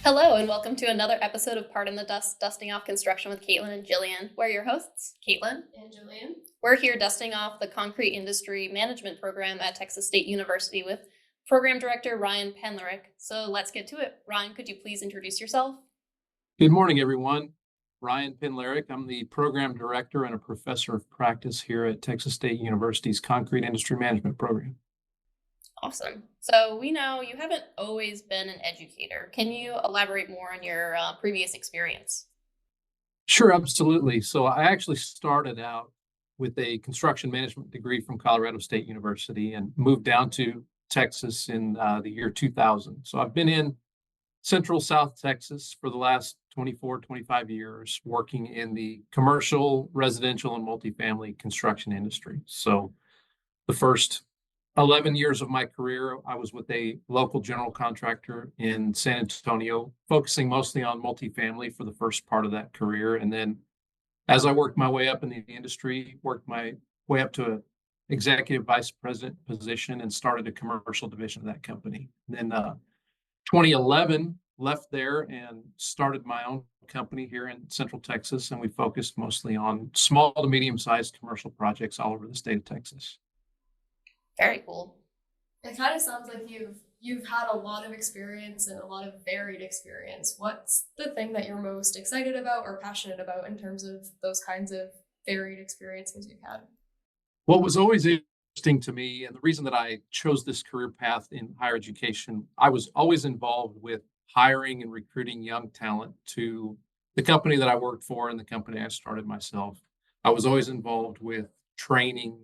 Hello, and welcome to another episode of Part in the Dust, Dusting Off Construction with Caitlyn and Jillian. We're your hosts, Caitlyn and Jillian. We're here dusting off the Concrete Industry Management Program at Texas State University with Program Director Ryan Penlerick. So let's get to it. Ryan, could you please introduce yourself? Good morning, everyone. Ryan Penlerick. I'm the Program Director and a Professor of Practice here at Texas State University's Concrete Industry Management Program. Awesome. So we know you haven't always been an educator. Can you elaborate more on your previous experience? Sure, absolutely. So I actually started out with a construction management degree from Colorado State University and moved down to Texas in the year 2000. So I've been in Central South Texas for the last 24, 25 years, working in the commercial, residential, and multifamily construction industry. So the first 11 years of my career, I was with a local general contractor in San Antonio, focusing mostly on multifamily for the first part of that career. And then as I worked my way up in the industry, worked my way up to an executive vice president position and started a commercial division of that company. And then 2011, left there and started my own company here in Central Texas. And we focused mostly on small to medium-sized commercial projects all over the state of Texas. Very cool. It kind of sounds like you've had a lot of experience and a lot of varied experience. What's the thing that you're most excited about or passionate about in terms of those kinds of varied experiences you've had? What was always interesting to me, and the reason that I chose this career path in higher education, I was always involved with hiring and recruiting young talent to the company that I worked for and the company I started myself. I was always involved with training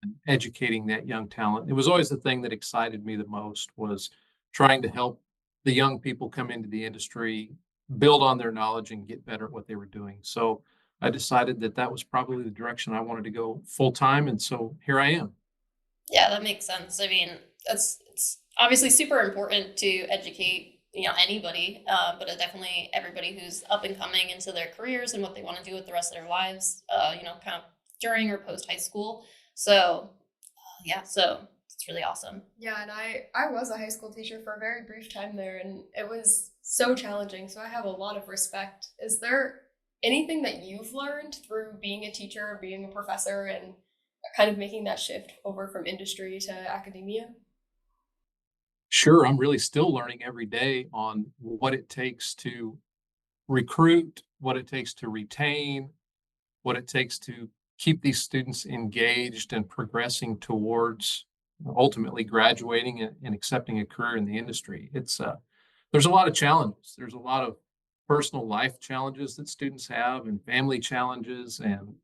and educating that young talent. It was always the thing that excited me the most, was trying to help the young people come into the industry, build on their knowledge, and get better at what they were doing. So I decided that that was probably the direction I wanted to go full time. And so here I am. Yeah, that makes sense. I mean, it's obviously super important to educate anybody, but definitely everybody who's up and coming into their careers and what they want to do with the rest of their lives, kind of during or post high school. So so it's really awesome. Yeah, and I was a high school teacher for a very brief time there, and it was so challenging. So I have a lot of respect. Is there anything that you've learned through being a teacher, being a professor, and kind of making that shift over from industry to academia? Sure, I'm really still learning every day on what it takes to recruit, what it takes to retain, what it takes to keep these students engaged and progressing towards ultimately graduating and accepting a career in the industry. There's a lot of challenges. There's a lot of personal life challenges that students have and family challenges. And,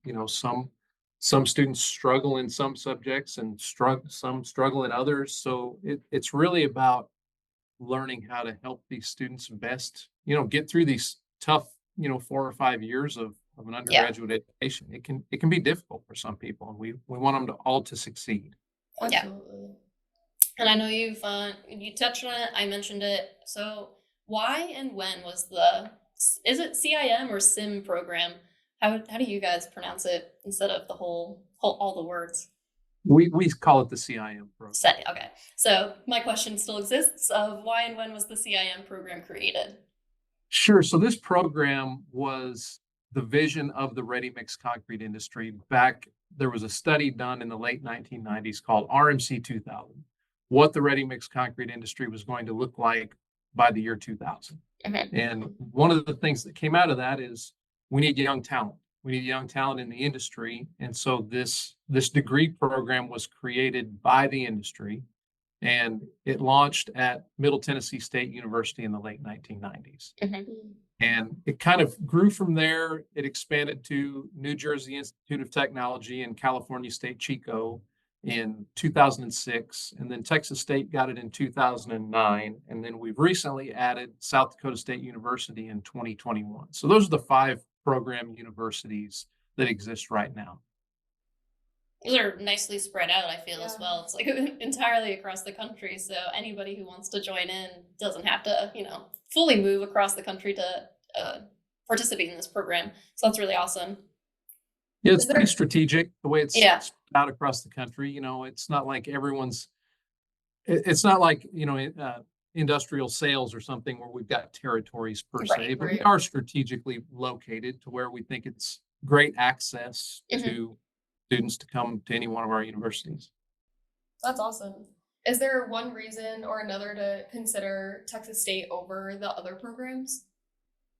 some students struggle in some subjects and some struggle in others. So it's really about learning how to help these students best, get through these tough, 4 or 5 years of an undergraduate education. It can be difficult for some people, and we want them to all to succeed. Absolutely. And I know you touched on it. I mentioned it. So why and when was is it CIM or CIM program? How do you guys pronounce it instead of the all the words? We call it the CIM program. Okay. So my question still exists of why and when was the CIM program created? Sure. So this program was the vision of the ready-mix concrete industry. There was a study done in the late 1990s called RMC 2000, what the ready-mix concrete industry was going to look like by the year 2000. Mm-hmm. And one of the things that came out of that is we need young talent. We need young talent in the industry. And so this degree program was created by the industry, and it launched at Middle Tennessee State University in the late 1990s. Mm-hmm. And it kind of grew from there. It expanded to New Jersey Institute of Technology and California State Chico in 2006. And then Texas State got it in 2009. And then we've recently added South Dakota State University in 2021. So those are the 5 program universities that exist right now. Those are nicely spread out, I feel, as well. It's like entirely across the country. So anybody who wants to join in doesn't have to, fully move across the country to participate in this program. So that's really awesome. Yeah, it's pretty strategic the way it's Yeah. spread out across the country. It's not like industrial sales or something where we've got territories per se, Right, but we right. are strategically located to where we think it's great access Mhm. to students to come to any one of our universities. That's awesome. Is there one reason or another to consider Texas State over the other programs?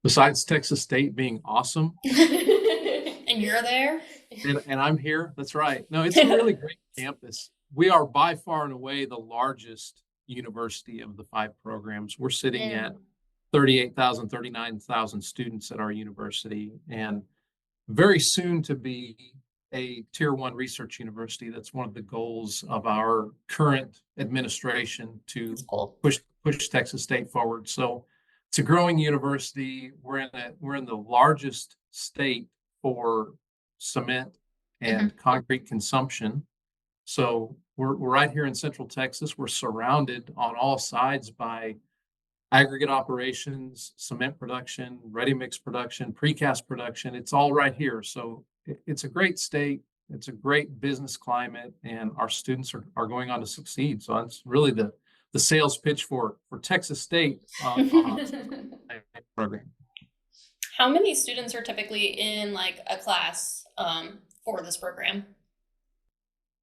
Besides Texas State being awesome, And you're there? and I'm here, that's right. No, it's a really great campus. We are by far and away the largest university of the 5 programs. We're sitting at Mm. 38,000, 39,000 students at our university, and very soon to be a tier 1 research university. That's one of the goals of our current administration to That's cool. push Texas State forward. So it's a growing university. We're in the largest state for cement and concrete consumption. So we're right here in Central Texas. We're surrounded on all sides by aggregate operations, cement production, ready mix production, precast production. It's all right here. So it's a great state. It's a great business climate, and our students are going on to succeed. So that's really the sales pitch for Texas State on our program. How many students are typically in like a class for this program?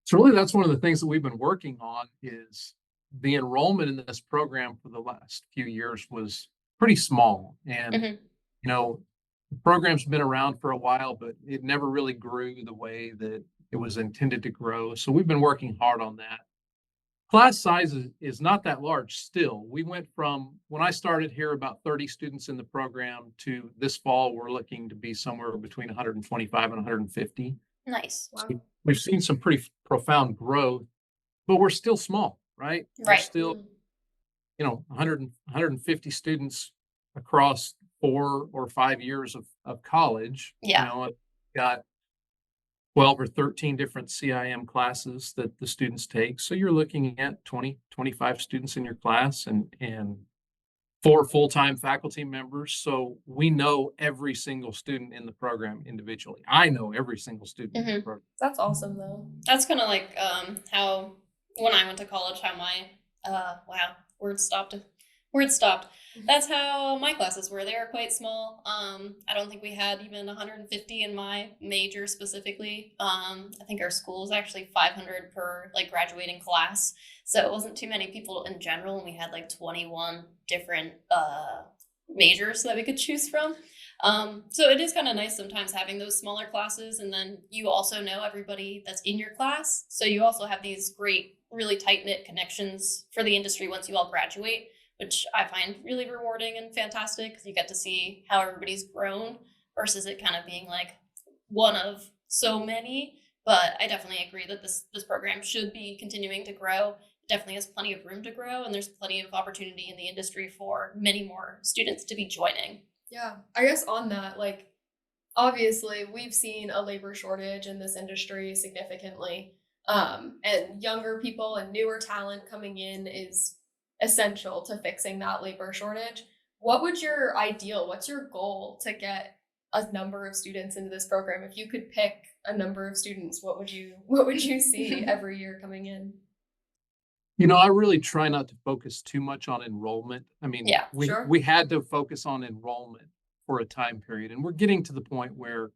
So really, that's one of the things that we've been working on is the enrollment in this program for the last few years was pretty small. And, Mhm. you know, the program's been around for a while, but it never really grew the way that it was intended to grow. So we've been working hard on that. Class size is not that large still. We went from when I started here about 30 students in the program to this fall, we're looking to be somewhere between 125 and 150. Nice. Wow. We've seen some pretty profound growth, but we're still small, right? We're Right. still, 150 students across 4 or 5 years of college. Yeah. Got 12 or 13 different CIM classes that the students take. So you're looking at 20, 25 students in your class and 4 full-time faculty members. So we know every single student in the program individually. I know every single student in the Mhm. program. That's awesome though. That's kind of like how when I went to college, how my wow, words stopped. Words stopped. That's how my classes were. They were quite small. I don't think we had even 150 in my major specifically. I think our school was actually 500 per like graduating class, so it wasn't too many people in general. And we had like 21 different majors that we could choose from. So it is kind of nice sometimes having those smaller classes, and then you also know everybody that's in your class. So you also have these great, really tight knit connections for the industry once you all graduate, which I find really rewarding and fantastic because you get to see how everybody's grown versus it kind of being like one of so many. But I definitely agree that this program should be continuing to grow. It definitely has plenty of room to grow, and there's plenty of opportunity in the industry for many more students to be joining. Yeah. I guess on that, like, obviously we've seen a labor shortage in this industry significantly. And younger people and newer talent coming in is essential to fixing that labor shortage. What's your goal to get a number of students into this program? If you could pick a number of students, what would you see every year coming in? I really try not to focus too much on enrollment. I mean, Yeah, we sure. we had to focus on enrollment for a time period, and we're getting to the point where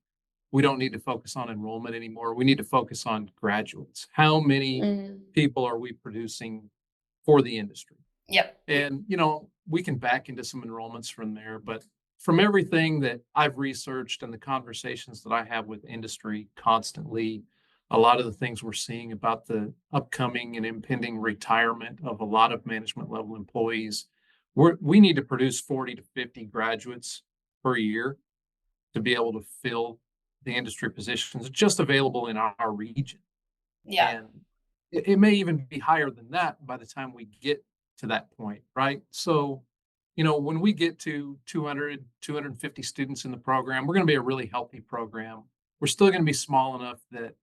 we don't need to focus on enrollment anymore. We need to focus on graduates. How many people are we producing for the industry? Yep. And, we can back into some enrollments from there, but from everything that I've researched and the conversations that I have with industry constantly, a lot of the things we're seeing about the upcoming and impending retirement of a lot of management level employees, we need to produce 40 to 50 graduates per year to be able to fill the industry positions just available in our region. Yeah. And it may even be higher than that by the time we get to that point, right? So, when we get to 200, 250 students in the program, we're going to be a really healthy program. We're still going to be small enough that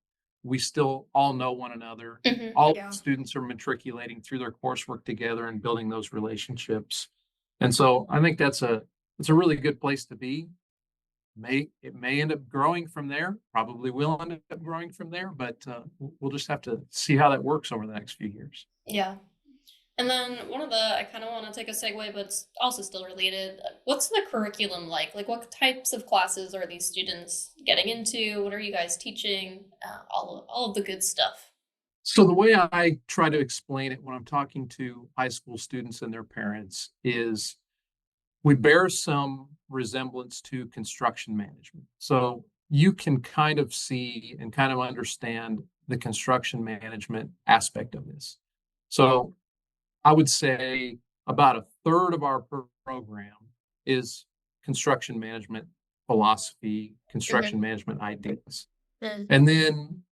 we still all know one another. Mhm. All Yeah. students are matriculating through their coursework together and building those relationships. And so I think it's a really good place to be. It may end up growing from there, probably will end up growing from there, but we'll just have to see how that works over the next few years. Yeah. And then I kind of want to take a segue, but it's also still related. What's the curriculum like? Like, what types of classes are these students getting into? What are you guys teaching? All of the good stuff. So the way I try to explain it when I'm talking to high school students and their parents is we bear some resemblance to construction management. So you can kind of see and kind of understand the construction management aspect of this. So I would say about a third of our program is construction management philosophy, construction Mhm. management ideas. Mm. And then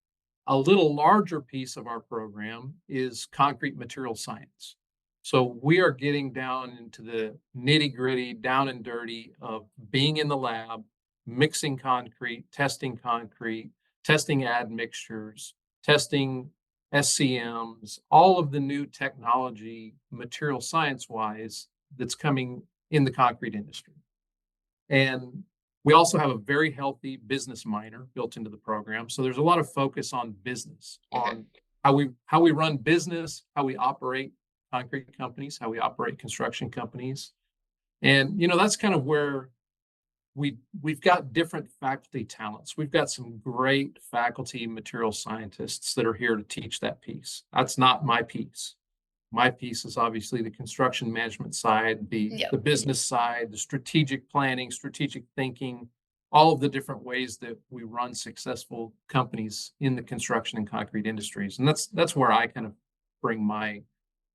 a little larger piece of our program is concrete material science. So we are getting down into the nitty gritty, down and dirty of being in the lab, mixing concrete, testing admixtures, testing SCMs, all of the new technology, material science wise, that's coming in the concrete industry. And we also have a very healthy business minor built into the program. So there's a lot of focus on business, Okay. on how we run business, how we operate concrete companies, how we operate construction companies. And that's kind of where we've got different faculty talents. We've got some great faculty material scientists that are here to teach that piece. That's not my piece. My piece is obviously the construction management side, the Yep. business side, the strategic planning, strategic thinking, all of the different ways that we run successful companies in the construction and concrete industries. And that's where I kind of bring my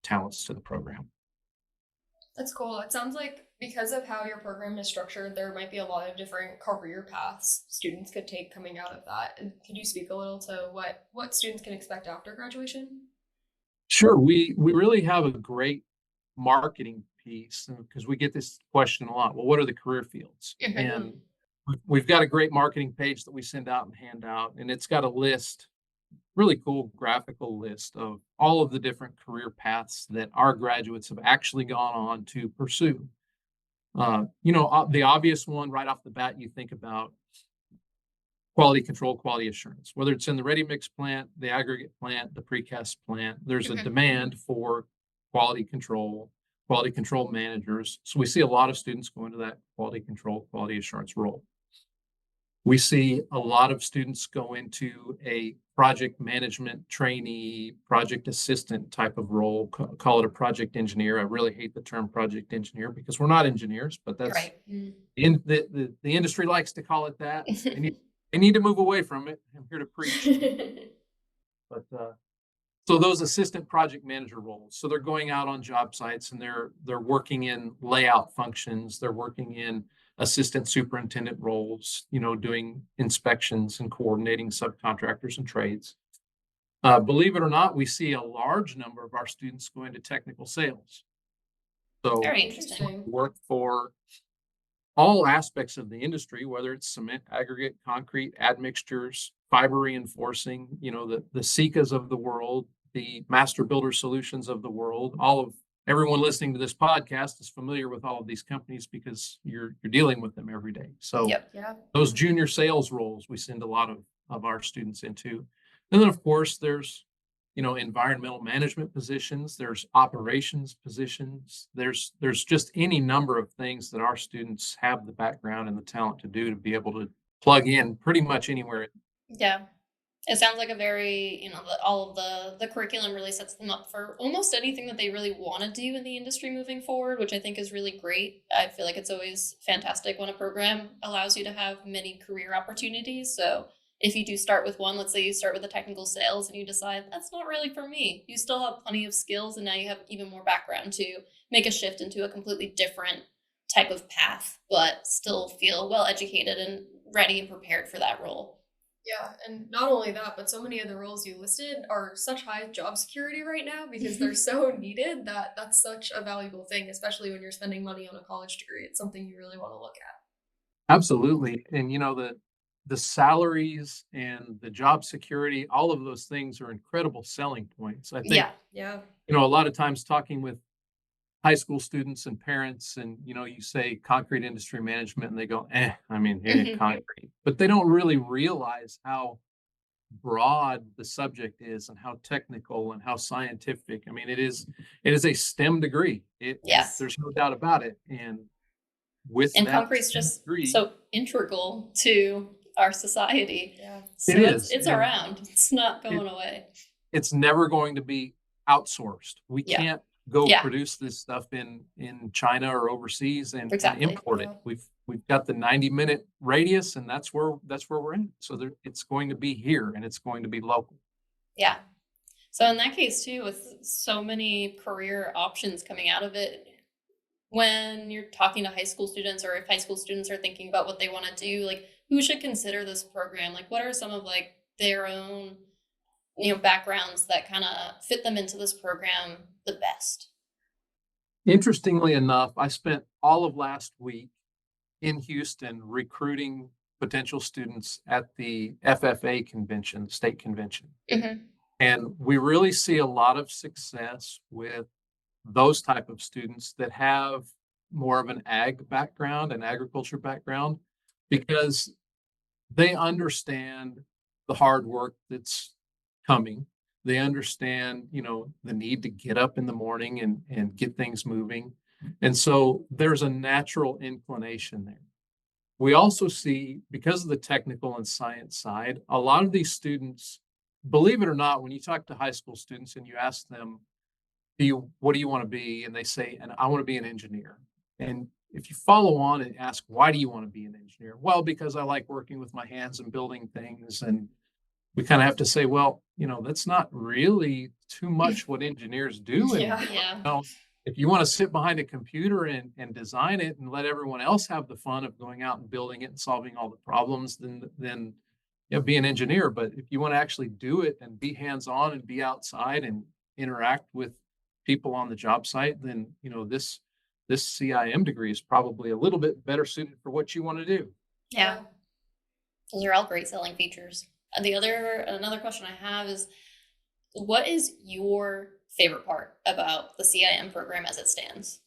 talents to the program. That's cool. It sounds like because of how your program is structured, there might be a lot of different career paths students could take coming out of that. And could you speak a little to what students can expect after graduation? Sure, we really have a great marketing piece because we get this question a lot. Well, what are the career fields? Mhm. And we've got a great marketing page that we send out and hand out, and it's got a list, really cool graphical list of all of the different career paths that our graduates have actually gone on to pursue. The obvious one right off the bat, you think about quality control, quality assurance, whether it's in the ready mix plant, the aggregate plant, the precast plant, there's a Mhm. demand for quality control managers. So we see a lot of students go into that quality control, quality assurance role. We see a lot of students go into a project management trainee, project assistant type of role, call it a project engineer. I really hate the term project engineer because we're not engineers, but that's Right. the industry likes to call it that. They need to move away from it. I'm here to preach. But so those assistant project manager roles. So they're going out on job sites and they're working in layout functions. They're working in assistant superintendent roles. Doing inspections and coordinating subcontractors and trades. Believe it or not, we see a large number of our students go into technical sales. So Very interesting. Interesting. work for all aspects of the industry, whether it's cement, aggregate, concrete, admixtures, fiber reinforcing, the SICAs of the world, the master builder solutions of the world. Everyone listening to this podcast is familiar with all of these companies because you're dealing with them every day. So Yep. Yeah. those junior sales roles we send a lot of our students into. And then of course there's environmental management positions, there's operations positions, there's just any number of things that our students have the background and the talent to do to be able to plug in pretty much anywhere. Yeah. It sounds like a very, all of the curriculum really sets them up for almost anything that they really want to do in the industry moving forward, which I think is really great. I feel like it's always fantastic when a program allows you to have many career opportunities. So if you do start with one, let's say you start with the technical sales and you decide that's not really for me, you still have plenty of skills and now you have even more background to make a shift into a completely different type of path, but still feel well educated and ready and prepared for that role. Yeah, and not only that, but so many of the roles you listed are such high job security right now because they're so needed that that's such a valuable thing, especially when you're spending money on a college degree. It's something you really want to look at. Absolutely. And the salaries and the job security, all of those things are incredible selling points. I think, Yeah. Yeah. a lot of times talking with high school students and parents and you say concrete industry management and they go I mean, Mhm. concrete, but they don't really realize how broad the subject is and how technical and how scientific. I mean, it is a STEM degree. Yes. There's no doubt about it. And with And that concrete's STEM just degree, so integral to our society. Yeah. So it it's is. it's And around. It's not it, going away. it's never going to be outsourced. We Yeah. can't go Yeah. produce this stuff in China or overseas and Exactly. import it. Yeah. We've got the 90-minute radius, and that's where we're in. So it's going to be here, and it's going to be local. Yeah. So in that case too, with so many career options coming out of it, when you're talking to high school students, or if high school students are thinking about what they want to do, like who should consider this program? Like what are some of like their own, backgrounds that kind of fit them into this program the best? Interestingly enough, I spent all of last week in Houston recruiting potential students at the FFA convention, state convention. Hmm. And we really see a lot of success with those type of students that have more of an ag background, an agriculture background, because they understand the hard work that's coming. They understand, the need to get up in the morning and get things moving. And so there's a natural inclination there. We also see, because of the technical and science side, a lot of these students, believe it or not, when you talk to high school students and you ask them, what do you want to be? And they say, and I want to be an engineer. And if you follow on and ask, why do you want to be an engineer? Well, because I like working with my hands and building things. And we kind of have to say, well, that's not really too much what engineers do Yeah. anymore. Yeah. If you want to sit behind a computer and design it and let everyone else have the fun of going out and building it and solving all the problems, then be an engineer. But if you want to actually do it and be hands-on and be outside and interact with people on the job site, then this CIM degree is probably a little bit better suited for what you want to do. Yeah. Those are all great selling features. Another question I have is, what is your favorite part about the CIM program as it stands?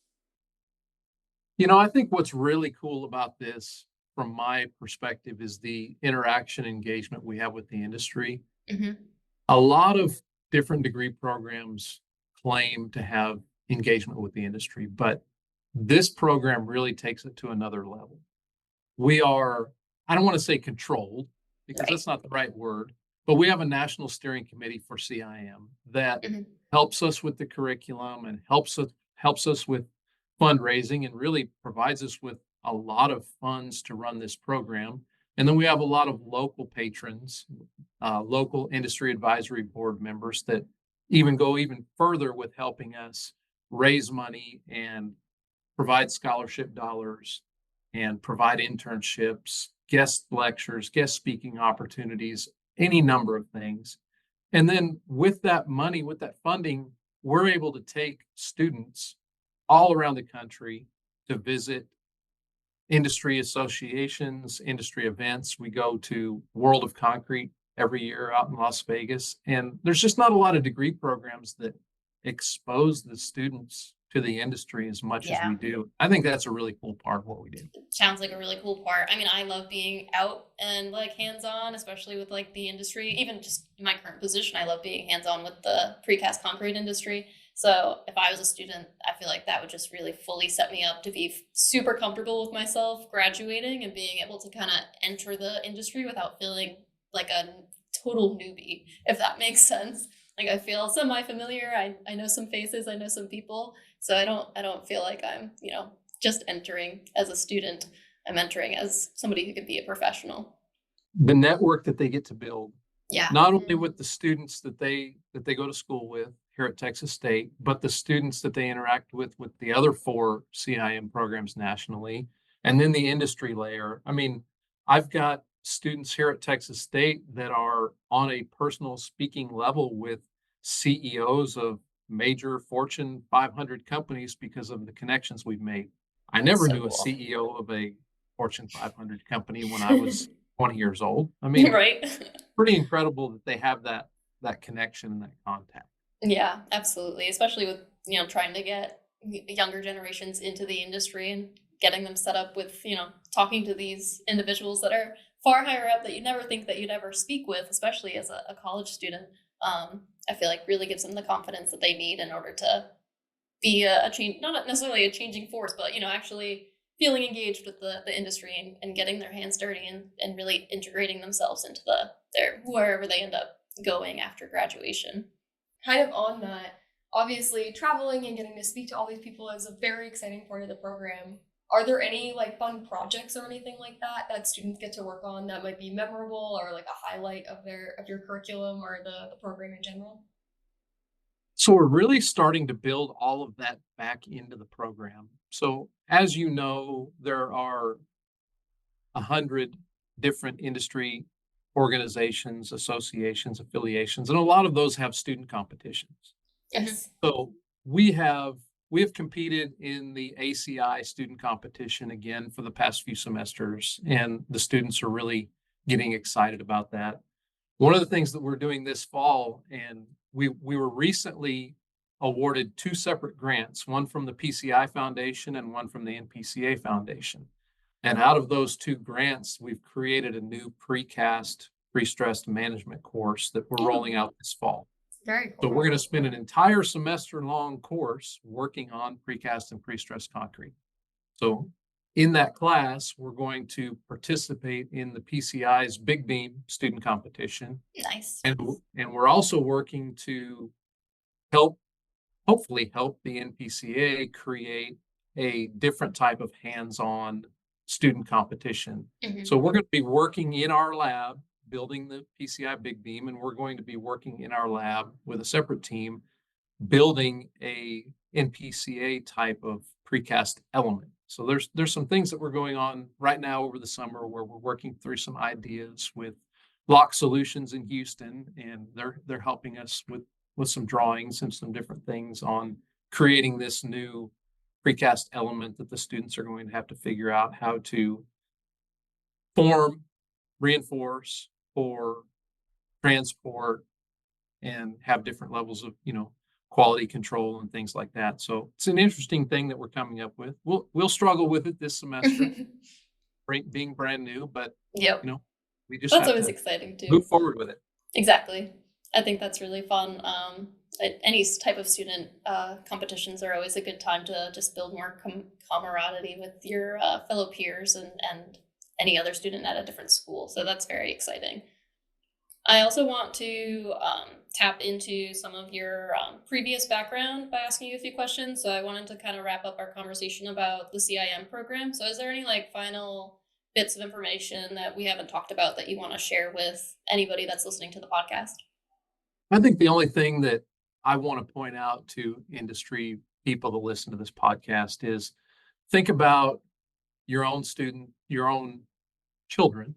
I think what's really cool about this from my perspective is the interaction engagement we have with the industry. Hmm. A lot of different degree programs claim to have engagement with the industry, but this program really takes it to another level. We are, I don't want to say controlled, because Right. that's not the right word, but we have a national steering committee for CIM that Hmm. helps us with the curriculum and helps us with fundraising and really provides us with a lot of funds to run this program. And then we have a lot of local patrons, local industry advisory board members that go even further with helping us raise money and provide scholarship dollars and provide internships, guest lectures, guest speaking opportunities, any number of things. And then with that money, with that funding, we're able to take students all around the country to visit industry associations, industry events. We go to World of Concrete every year out in Las Vegas, and there's just not a lot of degree programs that expose the students to the industry as much as we Yeah. do. I think that's a really cool part of what we do. Sounds like a really cool part. I mean, I love being out and like hands-on, especially with like the industry. Even just in my current position, I love being hands-on with the precast concrete industry. So if I was a student, I feel like that would just really fully set me up to be super comfortable with myself graduating and being able to kind of enter the industry without feeling like a total newbie, if that makes sense. Like I feel semi-familiar. I know some faces, I know some people. So I don't feel like I'm, just entering as a student. I'm entering as somebody who could be a professional. The network that they get to build, Yeah. not only with the students that they go to school with here at Texas State, but the students that they interact with the other 4 CIM programs nationally, and then the industry layer. I mean, I've got students here at Texas State that are on a personal speaking level with CEOs of major Fortune 500 companies because of the connections we've made. I never So knew a cool. CEO of a Fortune 500 company when I was 20 years old. I mean, Right. pretty incredible that they have that connection and that contact. Yeah, absolutely. Especially with, trying to get younger generations into the industry and getting them set up with, talking to these individuals that are far higher up that you never think that you'd ever speak with, especially as a college student. I feel like really gives them the confidence that they need in order to be a change, not necessarily a changing force, but actually feeling engaged with the industry and getting their hands dirty and really integrating themselves into their wherever they end up going after graduation. Kind of on that, obviously traveling and getting to speak to all these people is a very exciting part of the program. Are there any like fun projects or anything like that that students get to work on that might be memorable or like a highlight of your curriculum or the program in general? So we're really starting to build all of that back into the program. So as you know, there are 100 different industry organizations, associations, affiliations, and a lot of those have student competitions. Yes. So we have competed in the ACI student competition again for the past few semesters, and the students are really getting excited about that. One of the things that we're doing this fall, and we were recently awarded two separate grants, one from the PCI Foundation and one from the NPCA Foundation. And out of those two grants, we've created a new precast pre-stressed management course that we're rolling out this fall. Very So cool. we're going to spend an entire semester long course working on precast and pre-stressed concrete. So in that class, we're going to participate in the PCI's Big Beam student competition. Nice. And we're also working to hopefully help the NPCA create a different type of hands-on student competition. Mhm. So we're going to be working in our lab, building the PCI Big Beam, and we're going to be working in our lab with a separate team, building a NPCA type of precast element. So there's some things that we're going on right now over the summer where we're working through some ideas with Block Solutions in Houston, and they're helping us with some drawings and some different things on creating this new precast element that the students are going to have to figure out how to form, reinforce, or transport, and have different levels of quality control and things like that. So it's an interesting thing that we're coming up with. We'll struggle with it this semester, being brand new, but Yep. We just That's have always to exciting too. move forward with it. Exactly. I think that's really fun. Any type of student competitions are always a good time to just build more camaraderie with your fellow peers and any other student at a different school. So that's very exciting. I also want to tap into some of your previous background by asking you a few questions. So I wanted to kind of wrap up our conversation about the CIM program. So is there any final bits of information that we haven't talked about that you want to share with anybody that's listening to the podcast? I think the only thing that I want to point out to industry people that listen to this podcast is think about your own student, your own children,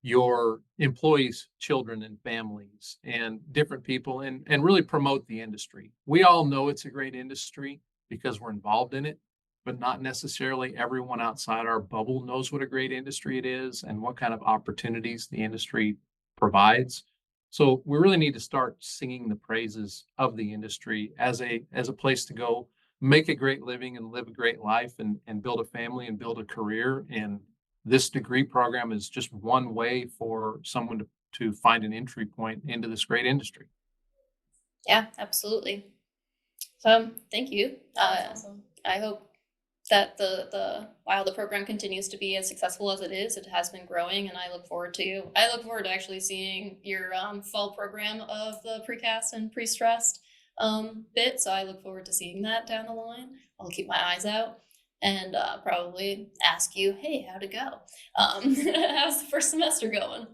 your employees' children and families and different people, and really promote the industry. We all know it's a great industry because we're involved in it, but not necessarily everyone outside our bubble knows what a great industry it is and what kind of opportunities the industry provides. So we really need to start singing the praises of the industry as a place to go make a great living and live a great life and build a family and build a career. And this degree program is just one way for someone to find an entry point into this great industry. Yeah, absolutely. So thank you. That's awesome. I hope that while the program continues to be as successful as it has been growing, and I look forward to actually seeing your fall program of the precast and pre-stressed bit. So I look forward to seeing that down the line. I'll keep my eyes out and probably ask you, hey, how'd it go? How's the first semester going?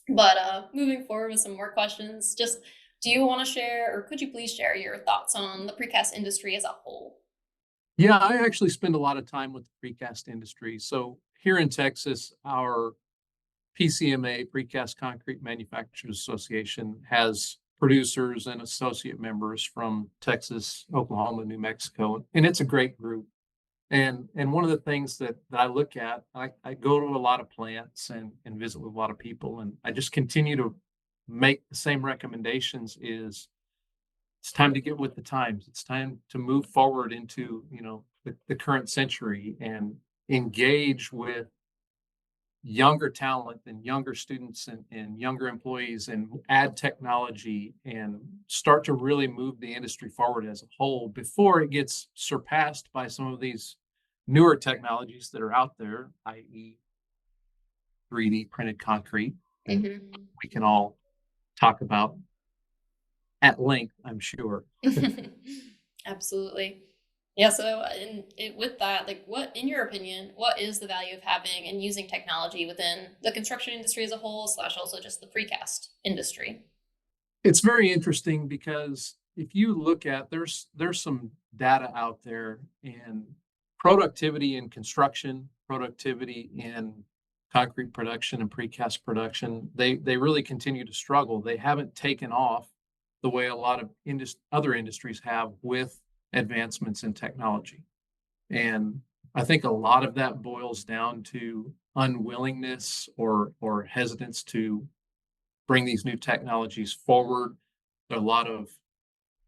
But moving forward with some more questions, just do you want to share, or could you please share your thoughts on the precast industry as a whole? Yeah, I actually spend a lot of time with the precast industry. So here in Texas, our PCMA, Precast Concrete Manufacturers Association, has producers and associate members from Texas, Oklahoma, New Mexico, and it's a great group. And one of the things that I look at, I go to a lot of plants and visit with a lot of people, and I just continue to make the same recommendations is it's time to get with the times. It's time to move forward into, the current century and engage with younger talent and younger students and younger employees and add technology and start to really move the industry forward as a whole before it gets surpassed by some of these newer technologies that are out there, i.e. 3D printed concrete, and Mhm. we can all talk about at length, I'm sure. Absolutely. Yeah. So, with that, like, what, in your opinion, what is the value of having and using technology within the construction industry as a whole, slash also just the precast industry? It's very interesting because if you look at there's some data out there, and productivity in construction, productivity in concrete production and precast production, they really continue to struggle. They haven't taken off the way a lot of other industries have with advancements in technology. And I think a lot of that boils down to unwillingness or hesitance to bring these new technologies forward, a lot of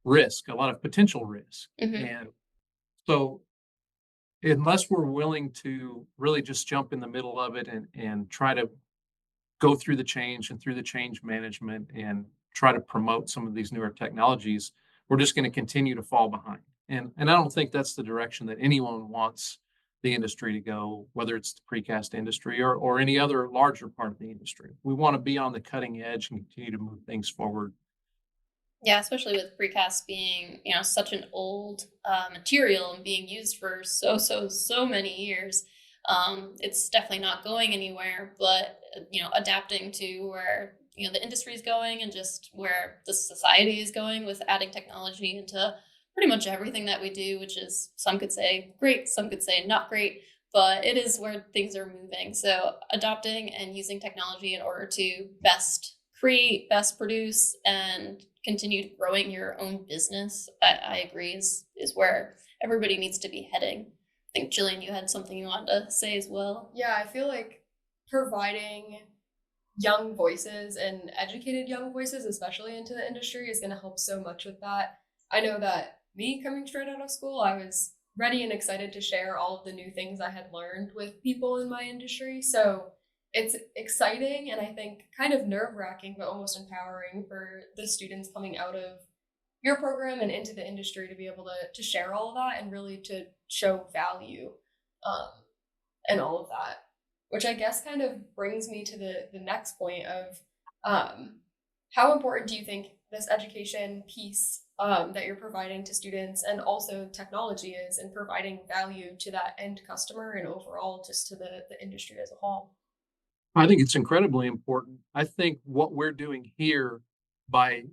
risk, a lot of potential risk. Hmm. And so, unless we're willing to really just jump in the middle of it and try to go through the change and through the change management and try to promote some of these newer technologies, we're just going to continue to fall behind. And I don't think that's the direction that anyone wants the industry to go, whether it's the precast industry or any other larger part of the industry. We want to be on the cutting edge and continue to move things forward. Yeah, especially with precast being, such an old material and being used for so many years. It's definitely not going anywhere, but adapting to where the industry is going and just where the society is going with adding technology into pretty much everything that we do, which is, some could say great, some could say not great, but it is where things are moving. So adopting and using technology in order to best create, best produce, and continue growing your own business, I agree, is where everybody needs to be heading. I think, Jillian, you had something you wanted to say as well. Yeah, I feel like providing young voices and educated young voices, especially into the industry, is going to help so much with that. I know that me coming straight out of school, I was ready and excited to share all of the new things I had learned with people in my industry. So it's exciting and I think kind of nerve wracking, but almost empowering for the students coming out of your program and into the industry to be able to share all of that and really to show value, um, and all of that, which I guess kind of brings me to the next point of, how important do you think this education piece, that you're providing to students and also technology is in providing value to that end customer and overall just to the industry as a whole? I think it's incredibly important. I think what we're doing here by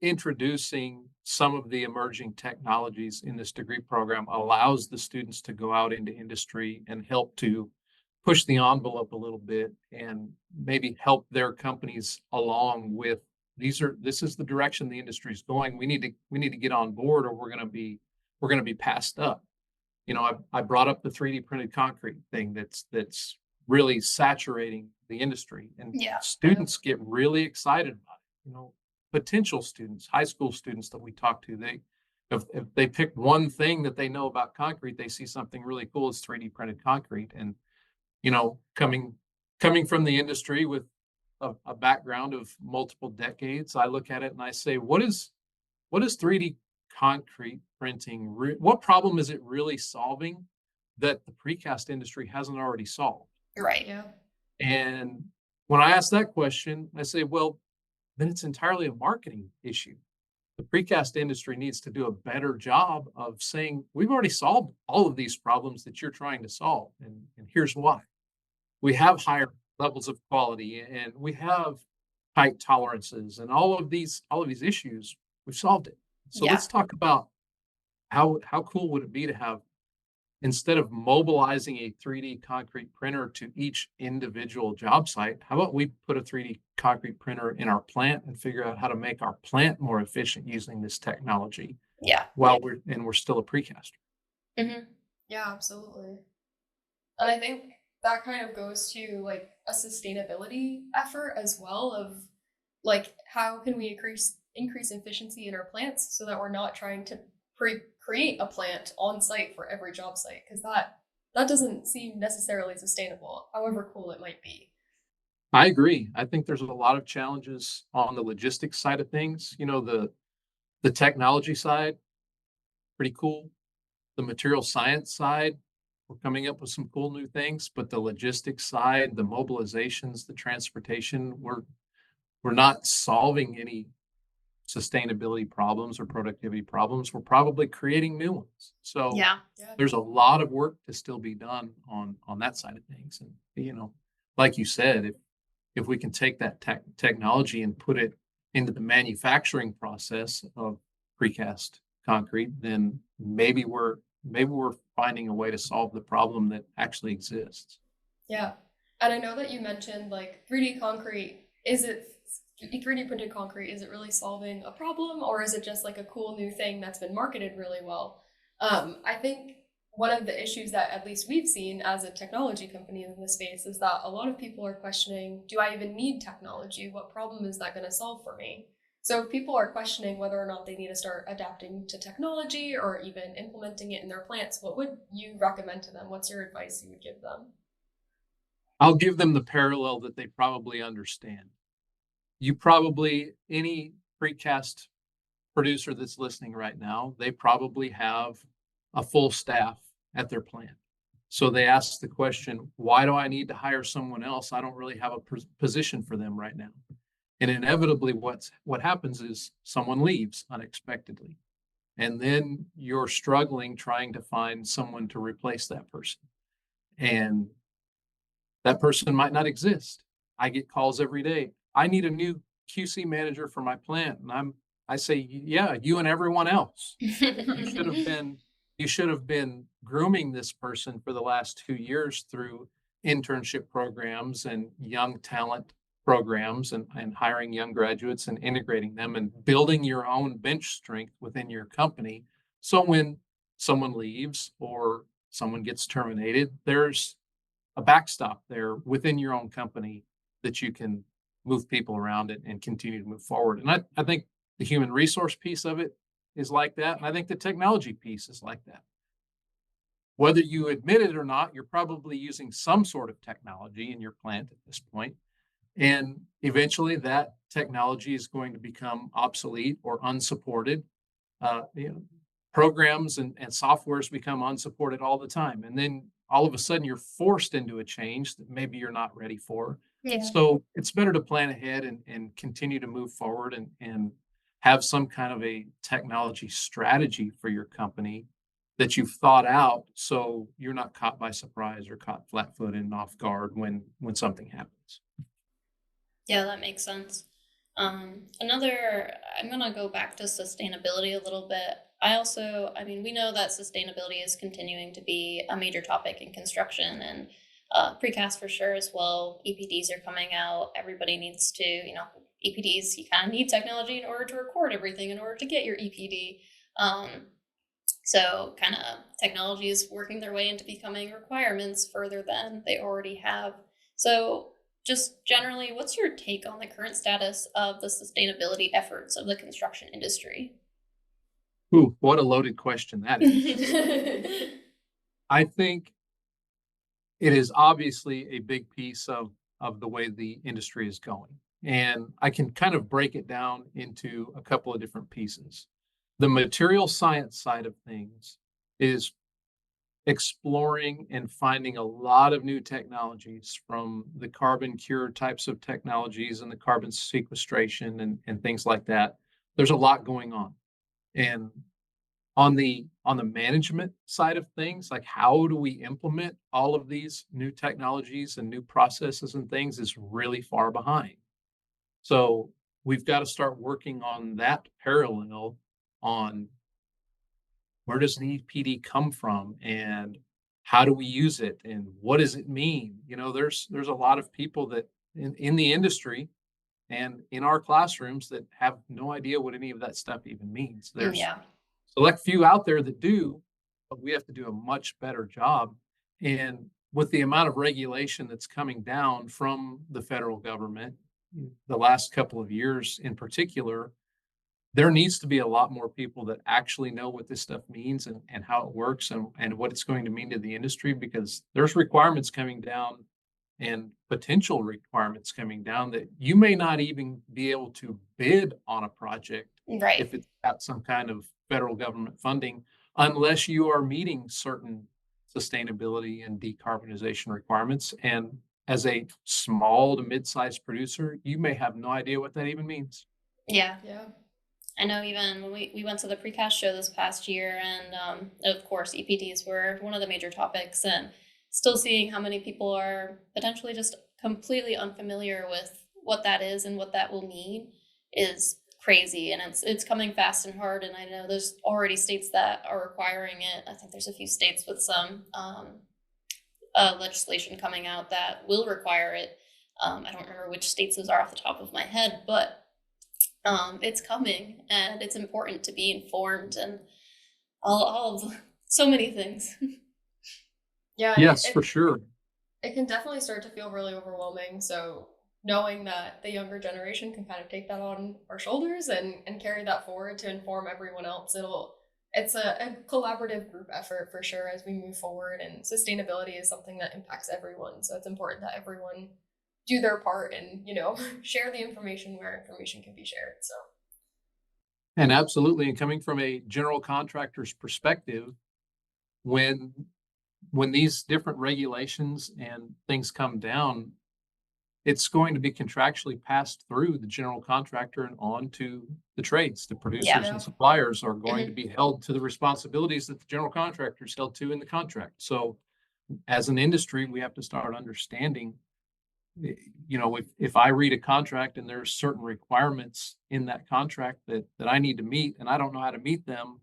introducing some of the emerging technologies in this degree program allows the students to go out into industry and help to push the envelope a little bit and maybe help their companies along with this is the direction the industry is going. We need to get on board or we're going to be passed up. I brought up the 3D printed concrete thing that's really saturating the industry, and Yeah. students get really excited about it. Potential students, high school students that we talk to, if they pick one thing that they know about concrete, they see something really cool. It's 3D printed concrete, and coming from the industry with a background of multiple decades, I look at it and I say, what is 3D concrete printing? What problem is it really solving that the precast industry hasn't already solved? Right. Yeah. And when I ask that question, I say, well, then it's entirely a marketing issue. The precast industry needs to do a better job of saying, we've already solved all of these problems that you're trying to solve. And here's why. We have higher levels of quality and we have tight tolerances and all of these issues, we've solved it. So Yeah. let's talk about how cool would it be to have, instead of mobilizing a 3D concrete printer to each individual job site, how about we put a 3D concrete printer in our plant and figure out how to make our plant more efficient using this technology Yeah. while we're still a precaster. Hmm. Yeah, absolutely. And I think that kind of goes to like a sustainability effort as well of like how can we increase efficiency in our plants so that we're not trying to create a plant on site for every job site because that that doesn't seem necessarily sustainable, however cool it might be. I agree. I think there's a lot of challenges on the logistics side of things. The technology side, pretty cool. The material science side, we're coming up with some cool new things, but the logistics side, the mobilizations, the transportation, we're not solving any sustainability problems or productivity problems. We're probably creating new ones. So Yeah. Yeah. there's a lot of work to still be done on that side of things. And like you said, if we can take that technology and put it into the manufacturing process of precast concrete, then maybe we're finding a way to solve the problem that actually exists. Yeah. And I know that you mentioned like 3D concrete. Is it 3D printed concrete? Is it really solving a problem, or is it just like a cool new thing that's been marketed really well? I think one of the issues that at least we've seen as a technology company in this space is that a lot of people are questioning, do I even need technology? What problem is that going to solve for me? So if people are questioning whether or not they need to start adapting to technology or even implementing it in their plants, what would you recommend to them? What's your advice you would give them? I'll give them the parallel that they probably understand. Any precast producer that's listening right now, they probably have a full staff at their plant. So they ask the question, why do I need to hire someone else? I don't really have a position for them right now. And inevitably what happens is someone leaves unexpectedly. And then you're struggling trying to find someone to replace that person. And that person might not exist. I get calls every day. I need a new QC manager for my plant. And I say, yeah, you and everyone else. You should have been grooming this person for the last 2 years through internship programs and young talent programs and hiring young graduates and integrating them and building your own bench strength within your company. So when someone leaves or someone gets terminated, there's a backstop there within your own company that you can move people around it and continue to move forward. And I think the human resource piece of it is like that. And I think the technology piece is like that. Whether you admit it or not, you're probably using some sort of technology in your plant at this point. And eventually that technology is going to become obsolete or unsupported. Uh, you know, Programs and softwares become unsupported all the time. And then all of a sudden you're forced into a change that maybe you're not ready for. Yeah. So it's better to plan ahead and continue to move forward and have some kind of a technology strategy for your company that you've thought out so you're not caught by surprise or caught flat-footed and off guard when something happens. Yeah, that makes sense. I'm gonna go back to sustainability a little bit. I mean, we know that sustainability is continuing to be a major topic in construction and precast for sure as well. EPDs are coming out. Everybody needs to, EPDs, you kind of need technology in order to record everything in order to get your EPD. So kind of technology is working their way into becoming requirements further than they already have. So just generally, what's your take on the current status of the sustainability efforts of the construction industry? Ooh, what a loaded question that is. I think it is obviously a big piece of the way the industry is going. And I can kind of break it down into a couple of different pieces. The material science side of things is exploring and finding a lot of new technologies, from the carbon cure types of technologies and the carbon sequestration and things like that. There's a lot going on. And on the management side of things, like how do we implement all of these new technologies and new processes and things, is really far behind. So we've got to start working on that parallel on where does an EPD come from and how do we use it and what does it mean? There's a lot of people that in the industry and in our classrooms that have no idea what any of that stuff even means. There's Yeah. select few out there that do, but we have to do a much better job. And with the amount of regulation that's coming down from the federal government, the last couple of years in particular, there needs to be a lot more people that actually know what this stuff means and how it works and what it's going to mean to the industry, because there's requirements coming down and potential requirements coming down that you may not even be able to bid on a project Right. if it's got some kind of federal government funding, unless you are meeting certain sustainability and decarbonization requirements. And as a small to mid-sized producer, you may have no idea what that even means. Yeah. Yeah. I know even when we went to the precast show this past year, and of course, EPDs were one of the major topics, and still seeing how many people are potentially just completely unfamiliar with what that is and what that will mean is crazy. And it's coming fast and hard. And I know there's already states that are requiring it. I think there's a few states with some legislation coming out that will require it. I don't remember which states those are off the top of my head, but it's coming, and it's important to be informed and all of so many things. Yeah, and Yes, for sure. it can definitely start to feel really overwhelming. So knowing that the younger generation can kind of take that on our shoulders and carry that forward to inform everyone else, it's a collaborative group effort for sure as we move forward. And sustainability is something that impacts everyone. So it's important that everyone do their part and, share the information where information can be shared. So And absolutely, and coming from a general contractor's perspective, when when these different regulations and things come down, it's going to be contractually passed through the general contractor and on to the trades. The producers Yeah. and suppliers are going to Mhm. be held to the responsibilities that the general contractor is held to in the contract. So as an industry, we have to start understanding, if I read a contract and there's certain requirements in that contract that I need to meet and I don't know how to meet them,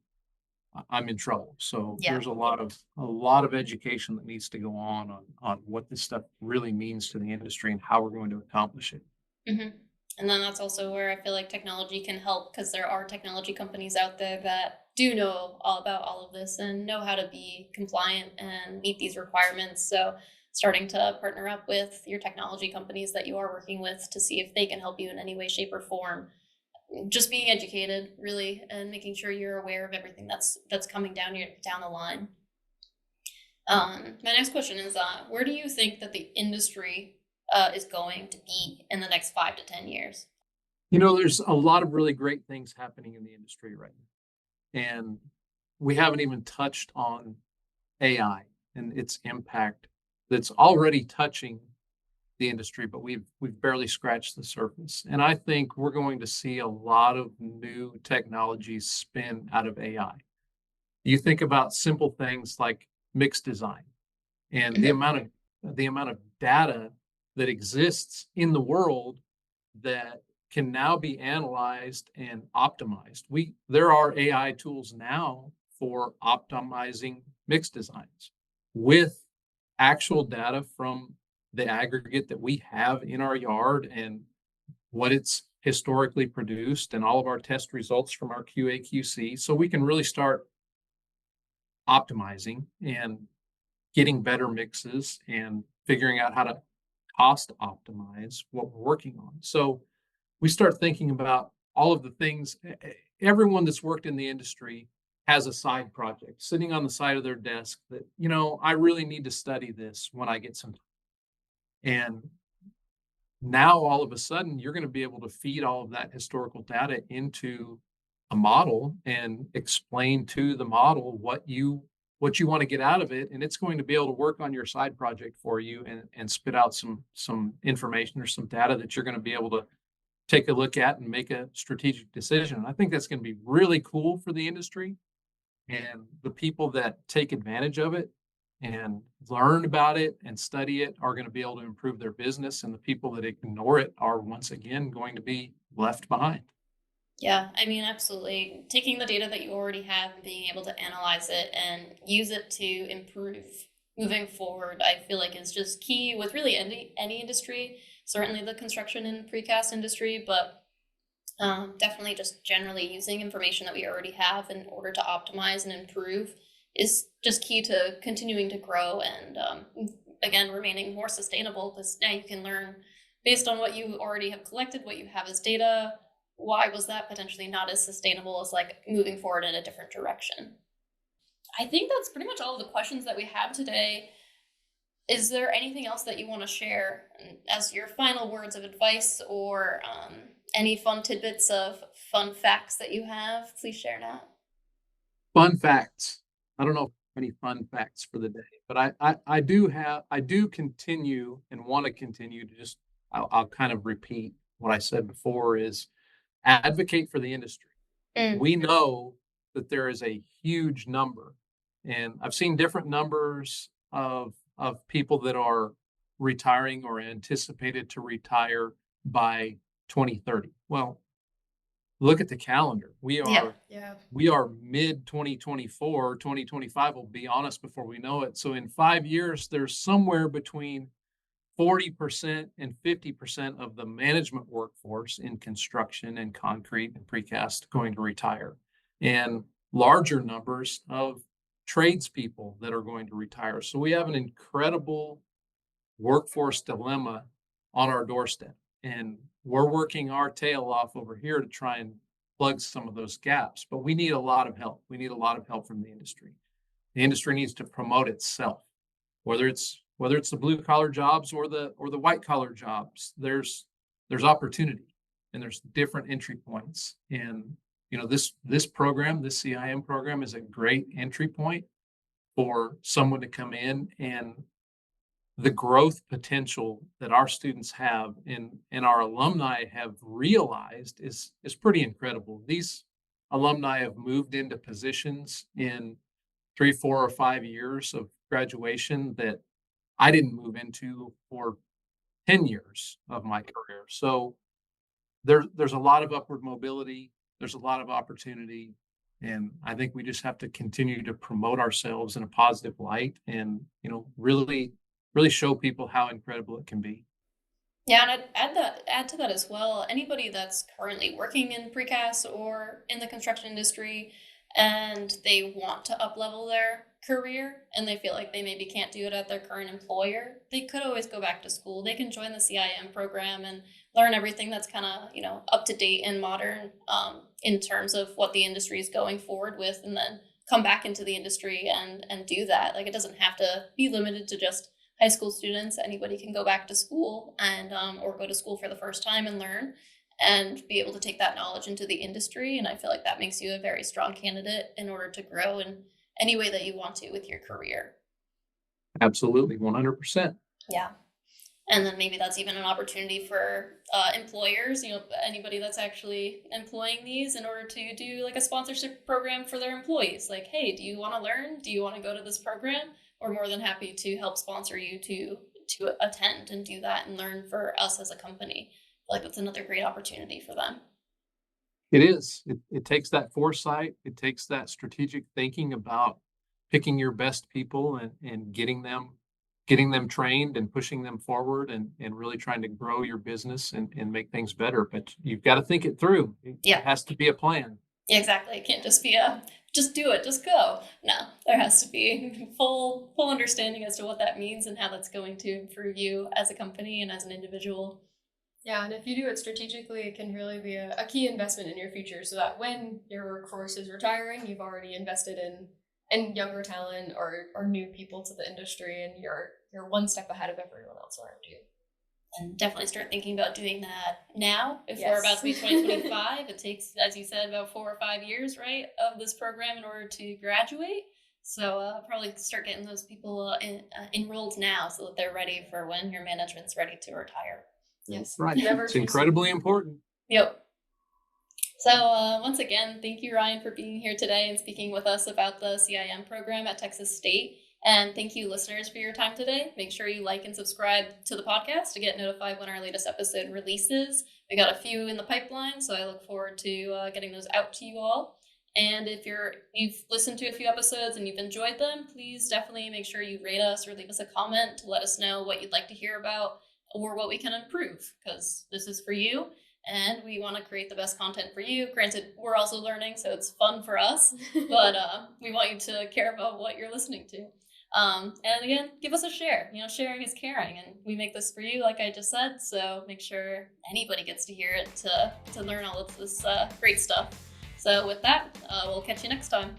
I'm in trouble. So Yeah. there's a lot of education that needs to go on what this stuff really means to the industry and how we're going to accomplish it. Hmm. And then that's also where I feel like technology can help, because there are technology companies out there that do know all about all of this and know how to be compliant and meet these requirements. So starting to partner up with your technology companies that you are working with to see if they can help you in any way, shape, or form. Just being educated, really, and making sure you're aware of everything that's coming down the line. My next question is, where do you think that the industry is going to be in the next 5 to 10 years? There's a lot of really great things happening in the industry right now. And we haven't even touched on AI and its impact that's already touching the industry, but we've barely scratched the surface. And I think we're going to see a lot of new technologies spin out of AI. You think about simple things like mixed design and the Mhm. amount of data that exists in the world that can now be analyzed and optimized. There are AI tools now for optimizing mixed designs with actual data from the aggregate that we have in our yard and what it's historically produced and all of our test results from our QA/QC, so we can really start optimizing and getting better mixes and figuring out how to cost optimize what we're working on. So we start thinking about all of the things. Everyone that's worked in the industry has a side project sitting on the side of their desk that, I really need to study this when I get some time. And now all of a sudden you're going to be able to feed all of that historical data into a model and explain to the model what you want to get out of it, and it's going to be able to work on your side project for you and spit out some information or some data that you're going to be able to take a look at and make a strategic decision. I think that's going to be really cool for the industry, and the people that take advantage of it and learn about it and study it are going to be able to improve their business, and the people that ignore it are once again going to be left behind. Yeah, I mean, absolutely. Taking the data that you already have and being able to analyze it and use it to improve moving forward, I feel like is just key with really any industry. Certainly the construction and precast industry, but definitely just generally using information that we already have in order to optimize and improve is just key to continuing to grow and again remaining more sustainable, because now you can learn based on what you already have collected, what you have as data, why was that potentially not as sustainable as like moving forward in a different direction? I think that's pretty much all of the questions that we have today. Is there anything else that you want to share as your final words of advice, or any fun tidbits of fun facts that you have? Please share now. Fun facts. I don't know any fun facts for the day, but I do continue and want to continue to just, I'll kind of repeat what I said before, is advocate for the industry. We know that there is a huge number, and I've seen different numbers of people that are retiring or anticipated to retire by 2030. Well, look at the calendar. We Yeah. are mid 2024, 2025 will be on us before we know it. So in 5 years, there's somewhere between 40% and 50% of the management workforce in construction and concrete and precast going to retire, and larger numbers of tradespeople that are going to retire. So we have an incredible workforce dilemma on our doorstep, and we're working our tail off over here to try and plug some of those gaps. But we need a lot of help. We need a lot of help from the industry. The industry needs to promote itself, whether it's the blue collar jobs or the white collar jobs. There's opportunity, and there's different entry points. And this program, this CIM program, is a great entry point for someone to come in, and the growth potential that our students have and our alumni have realized is pretty incredible. These alumni have moved into positions in 3, 4, or 5 years of graduation that I didn't move into for 10 years of my career. So there's a lot of upward mobility. There's a lot of opportunity. And I think we just have to continue to promote ourselves in a positive light, and, really, really show people how incredible it can be. Yeah, and I'd add to that as well. Anybody that's currently working in precast or in the construction industry, and they want to up level their career and they feel like they maybe can't do it at their current employer, they could always go back to school. They can join the CIM program and learn everything that's kind of, up to date and modern, in terms of what the industry is going forward with, and then come back into the industry and do that. Like, it doesn't have to be limited to just high school students. Anybody can go back to school and or go to school for the first time and learn and be able to take that knowledge into the industry. And I feel like that makes you a very strong candidate in order to grow in any way that you want to with your career. Absolutely, 100%. Yeah. And then maybe that's even an opportunity for employers, anybody that's actually employing these, in order to do like a sponsorship program for their employees. Like, hey, do you want to learn? Do you want to go to this program? We're more than happy to help sponsor you to attend and do that and learn for us as a company. Like, that's another great opportunity for them. It is. It takes that foresight. It takes that strategic thinking about picking your best people and getting them trained and pushing them forward, and really trying to grow your business and make things better. But you've got to think it through. Yeah. It has to be a plan. Exactly. It can't just be just do it, just go. No, there has to be full understanding as to what that means and how that's going to improve you as a company and as an individual. Yeah, and if you do it strategically, it can really be a key investment in your future, so that when your workforce is retiring, you've already invested in younger talent or new people to the industry, and you're one step ahead of everyone else around you. And definitely start thinking about doing that now. If Yes. we're about to be 2025, it takes, as you said, about 4 or 5 years, right, of this program in order to graduate. So probably start getting those people enrolled now, so that they're ready for when your management's ready to retire. Yes. Right. Never It's too incredibly important. Yep. So once again, thank you, Ryan, for being here today and speaking with us about the CIM program at Texas State. And thank you, listeners, for your time today. Make sure you like and subscribe to the podcast to get notified when our latest episode releases. We got a few in the pipeline, so I look forward to getting those out to you all. And if you've listened to a few episodes and you've enjoyed them, please definitely make sure you rate us or leave us a comment to let us know what you'd like to hear about or what we can improve, because this is for you. And we want to create the best content for you. Granted, we're also learning, so it's fun for us, but we want you to care about what you're listening to. And again, give us a share. Sharing is caring, and we make this for you, like I just said. So make sure anybody gets to hear it to learn all of this great stuff. So with that, we'll catch you next time.